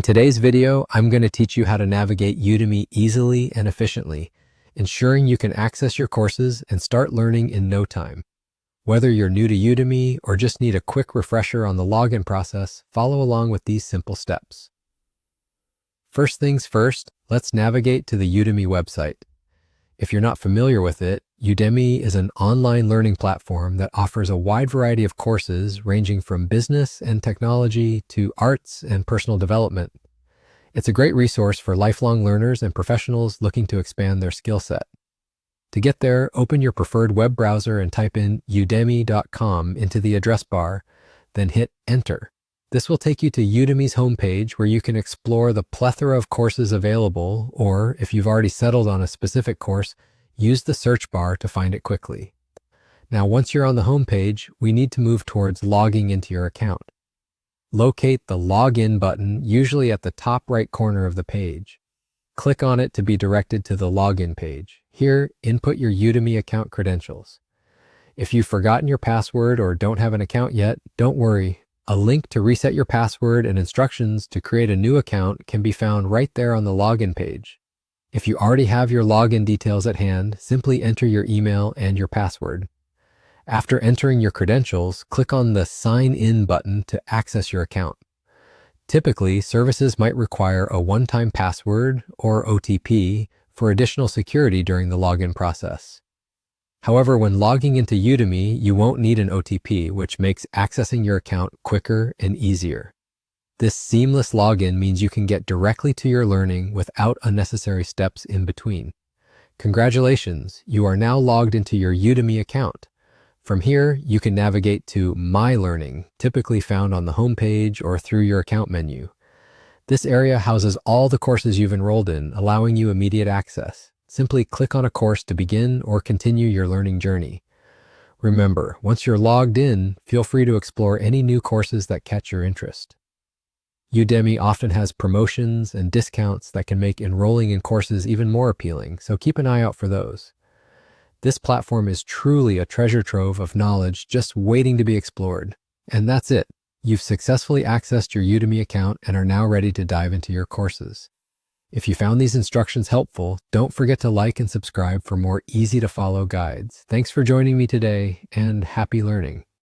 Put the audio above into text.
today's video, I'm going to teach you how to navigate Udemy easily and efficiently, ensuring you can access your courses and start learning in no time. Whether you're new to Udemy or just need a quick refresher on the login process, follow along with these simple steps. First things first, let's navigate to the Udemy website. If you're not familiar with it, Udemy is an online learning platform that offers a wide variety of courses ranging from business and technology to arts and personal development. It's a great resource for lifelong learners and professionals looking to expand their skill set. To get there, open your preferred web browser and type in udemy.com into the address bar, then hit enter. This will take you to Udemy's homepage where you can explore the plethora of courses available, or if you've already settled on a specific course, use the search bar to find it quickly. Now, once you're on the homepage, we need to move towards logging into your account. Locate the Login button, usually at the top right corner of the page. Click on it to be directed to the login page. Here, input your Udemy account credentials. If you've forgotten your password or don't have an account yet, don't worry. A link to reset your password and instructions to create a new account can be found right there on the login page. If you already have your login details at hand, simply enter your email and your password. After entering your credentials, click on the Sign In button to access your account. Typically, services might require a one-time password or OTP for additional security during the login process. However, when logging into Udemy, you won't need an OTP, which makes accessing your account quicker and easier. This seamless login means you can get directly to your learning without unnecessary steps in between. Congratulations, you are now logged into your Udemy account. From here, you can navigate to My Learning, typically found on the homepage or through your account menu. This area houses all the courses you've enrolled in, allowing you immediate access. Simply click on a course to begin or continue your learning journey. Remember, once you're logged in, feel free to explore any new courses that catch your interest. Udemy often has promotions and discounts that can make enrolling in courses even more appealing, so keep an eye out for those. This platform is truly a treasure trove of knowledge just waiting to be explored. And that's it. You've successfully accessed your Udemy account and are now ready to dive into your courses. If you found these instructions helpful, don't forget to like and subscribe for more easy-to-follow guides. Thanks for joining me today, and happy learning.